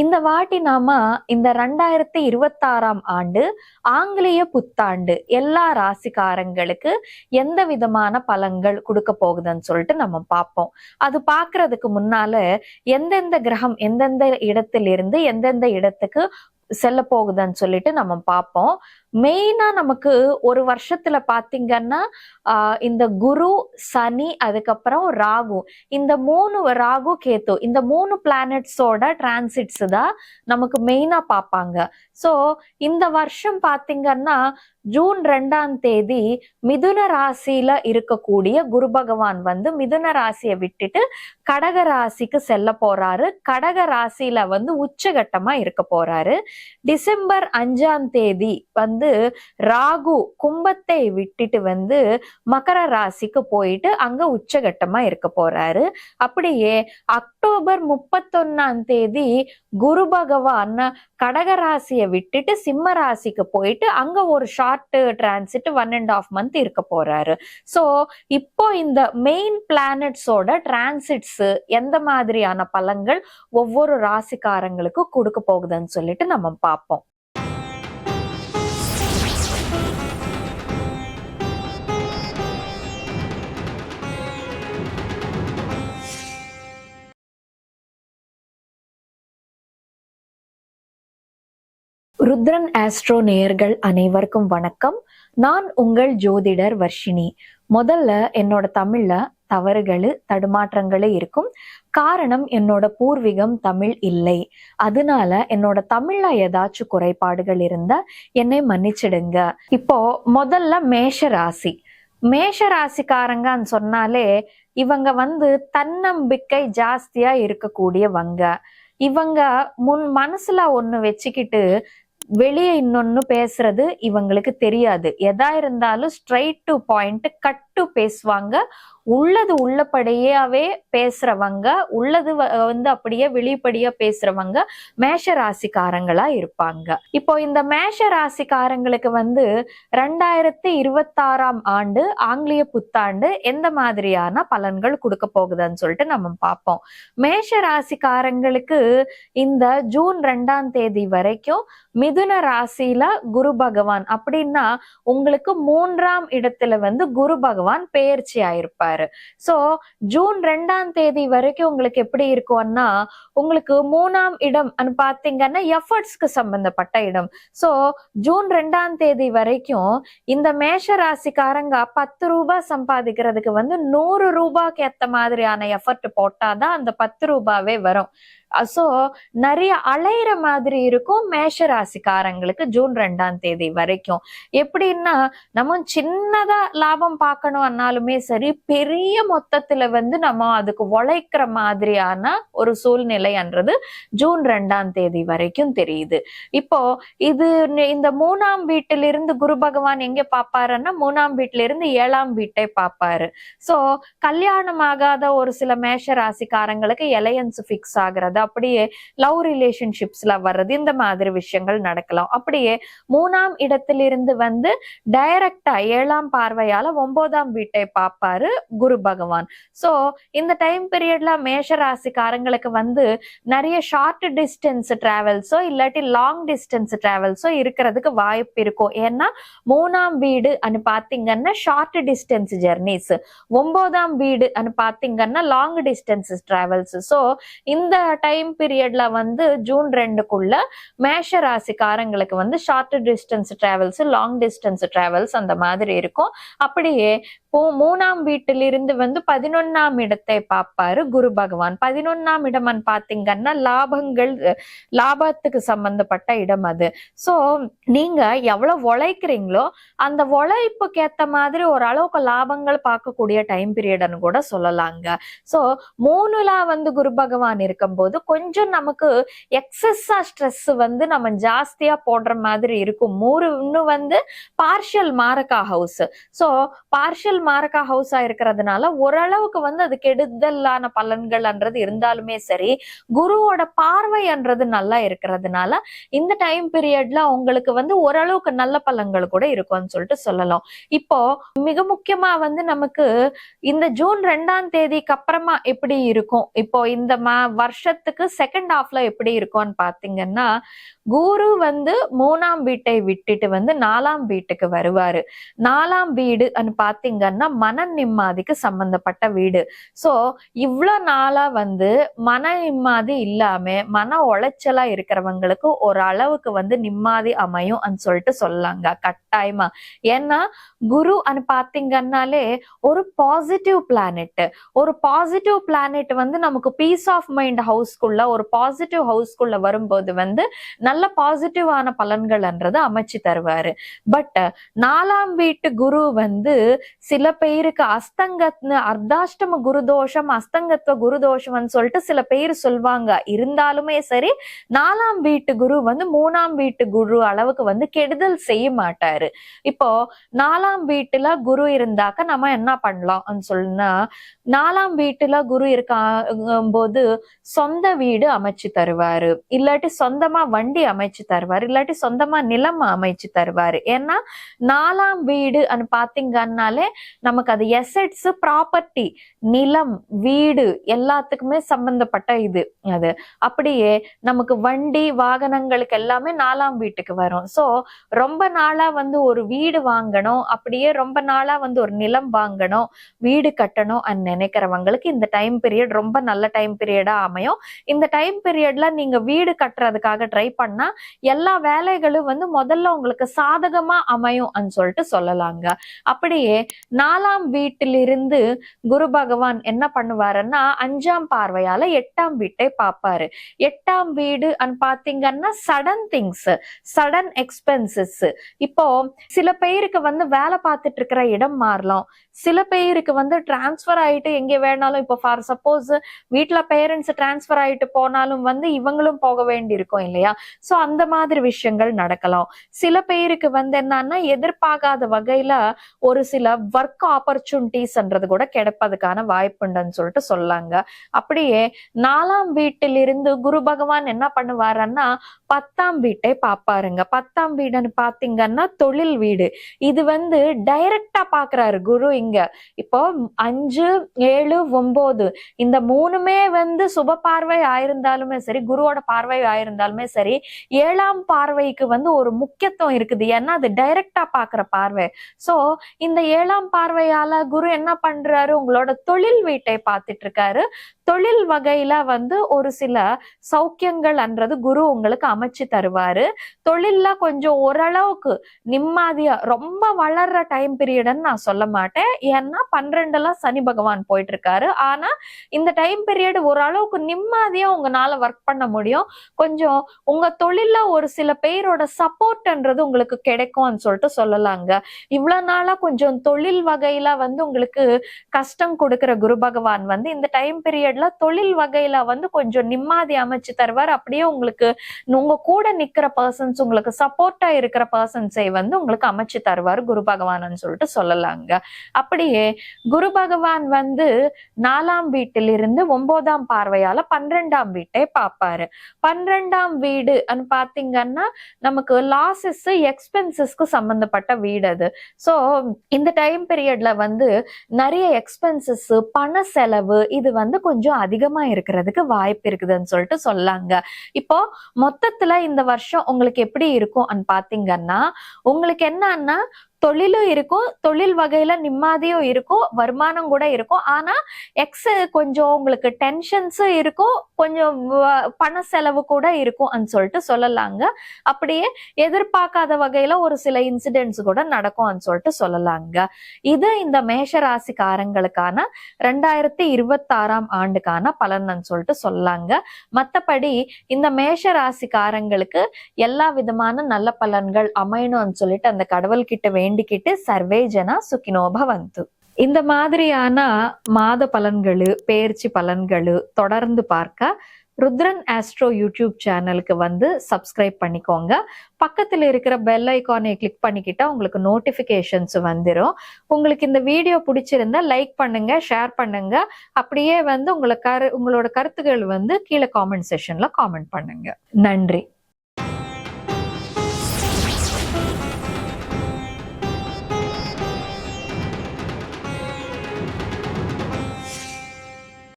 இந்த வாட்டி நாம இந்த 2026ஆம் ஆண்டு ஆங்கிலேய புத்தாண்டு எல்லா ராசிக்காரங்களுக்கு எந்த விதமான பலன்கள் கொடுக்க போகுதுன்னு சொல்லிட்டு நம்ம பார்ப்போம். அது பார்க்கறதுக்கு முன்னால எந்தெந்த கிரகம் எந்தெந்த இடத்திலிருந்து எந்தெந்த இடத்துக்கு செல்ல போகுதுன்னு சொல்லிட்டு நம்ம பார்ப்போம். மெயினா நமக்கு ஒரு வருஷத்துல பாத்தீங்கன்னா இந்த குரு, சனி, அதுக்கப்புறம் ராகு, இந்த ராகு, கேத்து, இந்த 3 பிளானட்ஸோட டிரான்சிட்ஸ் தான் நமக்கு மெயினா பார்ப்பாங்க. சோ இந்த வருஷம் பாத்தீங்கன்னா ஜூன் 2ஆம் தேதி மிதுன ராசியில இருக்கக்கூடிய குரு பகவான் வந்து மிதுன ராசியை விட்டுட்டு கடக ராசிக்கு செல்ல போறாரு. கடக ராசியில வந்து உச்சகட்டமா இருக்க போறாரு. டிசம்பர் 5ஆம் தேதி வந்து ராகு கும்பத்தை விட்டுட்டு வந்து மகர ராசிக்கு போயிட்டு அங்க உச்சகட்டமா இருக்க போறாரு. அப்படியே அக்டோபர் 31ஆம் தேதி குரு பகவான் கடக ராசியை விட்டுட்டு சிம்ம ராசிக்கு போயிட்டு அங்க ஒரு ஷார்ட் டிரான்சிட் 1.5 மந்த் இருக்க போறாரு. சோ இப்போ இந்த மெயின் பிளானட்ஸோட டிரான்சிட்ஸ் எந்த மாதிரியான பலன்கள் ஒவ்வொரு ராசிக்காரங்களுக்கு கொடுக்க போகுதுன்னு சொல்லிட்டு நம்ம பார்ப்போம். ருத்ரன் ஆஸ்ட்ரோ நேயர்கள் அனைவருக்கும் வணக்கம். நான் உங்கள் ஜோதிடர் வர்ஷினி. முதல்ல என்னோட தமிழ்ல தவறுகள் தடுமாற்றங்களே இருக்கும். காரணம் என்னோட பூர்வீகம் தமிழ் இல்லை. அதனால என்னோட தமிழ்ல ஏதாச்சும் குறைபாடுகள் இருந்தா என்னை மன்னிச்சிடுங்க. இப்போ முதல்ல மேஷ ராசி. மேஷ ராசிக்காரங்கன்னு சொன்னாலே இவங்க வந்து தன்னம்பிக்கை ஜாஸ்தியா இருக்கக்கூடியவங்க. இவங்க மனசுல ஒண்ணு வச்சுக்கிட்டு வெளியே இன்னொன்னு பேசுறது இவங்களுக்கு தெரியாது. எதா இருந்தாலும் straight to point cut to பேசுவாங்க. உள்ளது உள்ளபடியாவே பேசுறவங்க, உள்ளது வந்து அப்படியே வெளிப்படையா பேசுறவங்க மேஷ ராசிக்காரங்களா இருப்பாங்க. இப்போ இந்த மேஷ ராசிக்காரங்களுக்கு வந்து 2026ஆம் ஆண்டு ஆங்கிலேய புத்தாண்டு எந்த மாதிரியான பலன்கள் கொடுக்க போகுதுன்னு சொல்லிட்டு நம்ம பார்ப்போம். மேஷ ராசிக்காரங்களுக்கு இந்த ஜூன் 2ஆம் தேதி வரைக்கும் மிதுன ராசியில குரு பகவான், அப்படின்னா உங்களுக்கு 3ஆம் இடத்துல வந்து குரு பகவான் பெயர்ச்சி ஆயிருப்பாரு. சோ ஜூன் 2ஆம் தேதி வரைக்கும் உங்களுக்கு எப்படி இருக்கும்னா, உங்களுக்கு 3ஆம் இடம் பாத்தீங்கன்னா எஃபர்ட்ஸ்க்கு சம்பந்தப்பட்ட இடம். சோ ஜூன் 2ஆம் தேதி வரைக்கும் இந்த மேஷ ராசிக்காரங்க 10 ரூபாய் சம்பாதிக்கிறதுக்கு வந்து 100 ரூபாய்க்கு ஏத்த மாதிரியான எஃபர்ட் போட்டாதான் அந்த 10 ரூபாவே வரும். சோ நிறைய அலையிற மாதிரி இருக்கும் மேஷ ராசிக்காரங்களுக்கு ஜூன் 2ஆம் தேதி வரைக்கும். எப்படின்னா நம்ம சின்னதா லாபம் பார்க்கணும்னாலுமே சரி, பெரிய மொத்தத்துல வந்து நம்ம அதுக்கு உழைக்கிற மாதிரியான ஒரு சூழ்நிலைன்றது ஜூன் 2ஆம் தேதி வரைக்கும் தெரியுது. இப்போ இது இந்த 3ஆம் வீட்டிலிருந்து குரு பகவான் எங்க பாப்பாருன்னா 3ஆம் வீட்டில இருந்து 7ஆம் வீட்டை பாப்பாரு. சோ கல்யாணம் ஆகாத ஒரு சில மேஷ ராசிக்காரங்களுக்கு எலையன்ஸ் பிக்ஸ் ஆகுறது, அப்படியே லவ் ரிலேஷன்ஷிப்ஸ்ல வர்றது, இந்த மாதிரி விஷயங்கள் நடக்கலாம். அப்படியே 3ஆம் இடத்திலிருந்து வந்து டைரக்டா 7ஆம் பார்வையால 9ஆம் வீட்டை பார்ப்பாரு குரு பகவான். சோ இந்த டைம் பீரியட்ல மேஷ ராசிக்காரங்களுக்கு வந்து நிறைய ஷார்ட் டிஸ்டன்ஸ் டிராவல்ஸோ இல்லாட்டி லாங் டிஸ்டன்ஸ் டிராவல்ஸோ இருக்கிறதுக்கு வாய்ப்பு இருக்கும். ஏன்னா 3ஆம் வீடு பாத்தீங்கன்னா ஷார்ட் டிஸ்டன்ஸ் ஜெர்னிஸ், 9ஆம் வீடு பாத்தீங்கன்னா லாங் டிஸ்டன்ஸ் டிராவல்ஸ். சோ இந்த டைம் பீரியட்ல வந்து ஜூன் 2க்குள்ள மேஷ ராசிக்காரங்களுக்கு வந்து short distance travels, long distance travels அந்த மாதிரி இருக்கும். அப்படியே 3ஆம் வீட்டிலிருந்து வந்து 11ஆம் இடத்தை பார்ப்பாரு குரு பகவான். 11ஆம் இடம் பாத்தீங்கன்னா லாபத்துக்கு சம்பந்தப்பட்ட இடம் அது. சோ நீங்க எவ்வளவு உழைக்கிறீங்களோ அந்த உழைப்புக்கு ஏத்த மாதிரி ஓரளவுக்கு லாபங்கள் பார்க்கக்கூடிய டைம் பீரியட்னு கூட சொல்லலாங்க. சோ 3ல வந்து குரு பகவான் இருக்கும்போது கொஞ்சம் நமக்கு எக்ஸஸா ஸ்ட்ரெஸ் வந்து நம்ம ஜாஸ்தியா போடுற மாதிரி இருக்கும். 3 வந்து பார்ஷியல் மாரகா ஹவுஸ். சோ பார்ஷியல் மாரகா ஹவுஸா இருக்கிறதுனால ஓரளவுக்கு வந்து அது கெடுதலான பலன்கள்ன்றது இருந்தாலுமே சரி, குருவோட பார்வைன்றது நல்லா இருக்கிறதுனால இந்த டைம் பீரியட்ல உங்களுக்கு வந்து ஓரளவுக்கு நல்ல பலன்கள் கூட இருக்கும்னு சொல்லிட்டு சொல்லலாம். இப்போ மிக முக்கியமா வந்து நமக்கு இந்த ஜூன் 2ஆம் தேதிக்கு அப்புறமா எப்படி இருக்கும், இப்போ இந்த வருஷத்துல வருஷத்துக்கு செகண்ட் ஹாஃப்ல எப்படி இருக்கும்னு பாத்தீங்கன்னா, குரு வந்து 3ஆம் வீட்டை விட்டுட்டு வந்து 4ஆம் வீட்டுக்கு வருவாரு. 4ஆம் வீடு பாத்தீங்கன்னா மன நிம்மதிக்கு சம்பந்தப்பட்ட வீடு. சோ இவ்வளவு நாளா வந்து மன நிம்மதி இல்லாம மன உளைச்சலா இருக்கிறவங்களுக்கு ஒரு அளவுக்கு வந்து நிம்மதி அமையும் சொல்லிட்டு சொல்லலாங்க கட்டாயமா. ஏன்னா குரு பாத்தீங்கன்னாலே ஒரு பாசிட்டிவ் பிளானெட். ஒரு பாசிட்டிவ் பிளானெட் வந்து நமக்கு பீஸ் ஆஃப் மைண்ட் ஹவுஸ்க்குள்ள, ஒரு பாசிட்டிவ் ஹவுஸ்க்குள்ள வரும்போது வந்து நல்ல பாசிட்டிவான பலன்கள்ன்றது அமைச்சு தருவாரு. பட் 4ஆம் வீட்டு குரு வந்து சில பேருக்கு அர்த்தாஷ்டம குருதோஷம், அஸ்தங்கத்துவ குருதோஷம்னு சொல்லிட்டு சில பேர் சொல்வாங்க. இருந்தாலுமே சரி 4ஆம் வீட்டு குரு வந்து 3ஆம் வீட்டு குரு அளவுக்கு வந்து கெடுதல் செய்ய மாட்டாரு. இப்போ 4ஆம் வீட்டுல குரு இருந்தாக்க நம்ம என்ன பண்ணலாம் சொல்லுனா, 4ஆம் வீட்டுல குரு இருக்கும் போது சொந்த வீடு அமைச்சு தருவாரு, இல்லாட்டி சொந்தமா வண்டி அமைச்சு தருவாரு, இல்லாட்டி சொந்தமா நிலம் அமைச்சு தருவாரு. ஏன்னா 4ஆம் வீடு பாத்தீங்கன்னாலே நமக்கு அது எசெட்ஸ், ப்ராப்பர்ட்டி, நிலம், வீடு எல்லாத்துக்குமே சம்பந்தப்பட்ட இது அது. அப்படியே நமக்கு வண்டி வாகனங்களுக்கு எல்லாமே 4ஆம் வீட்டுக்கு வரும். சோ ரொம்ப நாளா வந்து ஒரு வீடு வாங்கணும், அப்படியே ரொம்ப நாளா வந்து ஒரு நிலம் வாங்கணும், வீடு கட்டணும் நினைக்கிறவங்களுக்கு இந்த டைம் பீரியட் ரொம்ப நல்ல டைம் பீரியடா அமையும். இந்த டைம் பீரியட்ல நீங்க வீடு கட்டுறதுக்காக ட்ரை பண்ணா எல்லா வேலைகளும் வந்து முதல்ல உங்களுக்கு சாதகமா அமையும் சொல்லிட்டு சொல்லலாங்க. அப்படியே 4ஆம் வீட்டிலிருந்து குரு பகவான் என்ன பண்ணுவாருன்னா 5ஆம் பார்வையால 8ஆம் வீட்டை பார்ப்பாரு. 8ஆம் வீடு பாத்தீங்கன்னா சடன் திங்ஸ், சடன் எக்ஸ்பென்சஸ். இப்போ சில பேருக்கு வந்து வேலை பார்த்துட்டு இருக்கிற இடம் மாறலாம், சில பேருக்கு வந்து டிரான்ஸ்பர் ஆயிட்டு எங்க வேணாலும், இப்போ ஃபார் சப்போஸ் வீட்டுல பேரண்ட்ஸ் டிரான்ஸ்பர் ஆயிட்டு போனாலும் வந்து இவங்களும் போக வேண்டி இருக்கும் இல்லையா? சோ அந்த மாதிரி விஷயங்கள் நடக்கலாம். சில பேருக்கு வந்து என்னன்னா எதிர்பார்க்காத வகையில ஒரு சில ஒர்க் ஆப்பர்ச்சுனிட்டிஸ்ன்றது கூட கிடைப்பதுக்கான வாய்ப்புண்டுன்னு சொல்லிட்டு சொல்லாங்க. அப்படியே 4ஆம் வீட்டிலிருந்து குரு பகவான் என்ன பண்ணுவாருன்னா 10ஆம் வீட்டை பார்ப்பாருங்க. 10ஆம் வீடுன்னு பாத்தீங்கன்னா தொழில் வீடு. இது வந்து டைரக்டா பாக்குறாரு குரு இங்க. இப்போ 5, 7, 9 இந்த 3மே வந்து சுப பார்வை ஆயிருந்தாலுமே சரி, குருவோட பார்வை ஆயிருந்தாலுமே சரி, 7ஆம் பார்வைக்கு வந்து ஒரு முக்கியத்துவம் இருக்குது. ஏன்னா அது டைரக்டா பாக்குற பார்வை. சோ இந்த 7ஆம் பார்வையால குரு என்ன பண்றாரு, உங்களோட தொழில் வீட்டை பார்த்துட்டு இருக்காரு. தொழில் வகையில வந்து ஒரு சில சௌக்கியங்கள்ன்றது குரு உங்களுக்கு அமைச்சு தருவாரு. தொழில்ல கொஞ்சம் ஓரளவுக்கு நிம்மதியா, ரொம்ப வளர்ற டைம் பீரியட்னு நான் சொல்ல மாட்டேன். ஏன்னா 12ல சனி பகவான் போயிட்டு இருக்காரு. ஆனா இந்த டைம் பீரியட் ஓரளவுக்கு நிம்மதியா உங்களால ஒர்க் பண்ண முடியும். கொஞ்சம் உங்க தொழில்ல ஒரு சில பேரோட சப்போர்ட்ன்றது உங்களுக்கு கிடைக்கும்னு சொல்லிட்டு சொல்லலாங்க. இவ்வளவு நாளா கொஞ்சம் தொழில் வகையில வந்து உங்களுக்கு கஷ்டம் கொடுக்கிற குரு பகவான் வந்து இந்த டைம் பீரியட்ல தொழில் வகையில வந்து கொஞ்சம் நிம்மதி அமைச்சு தருவார். அப்படியே உங்களுக்கு உங்க கூட நிக்கிற பர்சன்ஸ், உங்களுக்கு சப்போர்ட்டா இருக்கிற பர்சன்ஸை வந்து உங்களுக்கு அமைச்சு தருவார் குரு பகவான் சொல்லிட்டு சொல்லலாங்க. அப்படியே குரு பகவான் வந்து 4ஆம் வீட்டிலிருந்து 9ஆம் பார்வையால 12ஆம் வீட்டை பார்ப்பாரு. 12ஆம் வீடு பாத்தீங்கன்னா நமக்கு லாசஸ், எக்ஸ்பென்சஸ்க்கு சம்பந்தப்பட்ட வீடு அது. சோ இந்த டைம் பீரியட்ல வந்து நிறைய எக்ஸ்பென்சஸ், பண செலவு இது வந்து கொஞ்சம் அதிகமா இருக்கிறதுக்கு வாய்ப்பு இருக்குதுன்னு சொல்லிட்டு சொல்லாங்க. இப்போ மொத்தத்துல இந்த வருஷம் உங்களுக்கு எப்படி இருக்கும் பாத்தீங்கன்னா, உங்களுக்கு என்னன்னா தொழிலும் இருக்கும், தொழில் வகையில நிம்மதியும் இருக்கும், வருமானம் கூட இருக்கும். ஆனா கொஞ்சம் உங்களுக்கு டென்ஷன்ஸும் இருக்கும், கொஞ்சம் பண செலவு கூட இருக்கும் சொல்லிட்டு சொல்லலாங்க. அப்படியே எதிர்பார்க்காத வகையில ஒரு சில இன்சிடென்ட்ஸ் கூட நடக்கும் சொல்லிட்டு சொல்லலாங்க. இது இந்த மேஷ ராசிக்காரங்களுக்கான 2026ஆம் ஆண்டுக்கான பலன் சொல்லிட்டு சொல்லலாங்க. மத்தபடி இந்த மேஷ ராசிக்காரங்களுக்கு எல்லா விதமான நல்ல பலன்கள் அமையணும்னு சொல்லிட்டு அந்த கடவுள் கிட்ட வேண்டிக்கிட்டு சர்வே ஜனா சுகினோ பவந்து. இந்த மாதிரியான மாத பலன்களு, பெயர்ச்சி பலன்களு தொடர்ந்து பார்க்க ருத்ரன் ஆஸ்ட்ரோ யூடியூப் சேனலுக்கு வந்து சப்ஸ்கிரைப் பண்ணிக்கோங்க. பக்கத்துல இருக்கிற பெல் ஐகானை கிளிக் பண்ணிக்கிட்டா உங்களுக்கு நோட்டிபிகேஷன்ஸ் வந்துடும். உங்களுக்கு இந்த வீடியோ பிடிச்சிருந்தா லைக் பண்ணுங்க, ஷேர் பண்ணுங்க. அப்படியே வந்து உங்களோட கருத்துக்கள் வந்து கீழே காமெண்ட் செக்ஷன்ல காமெண்ட் பண்ணுங்க. நன்றி.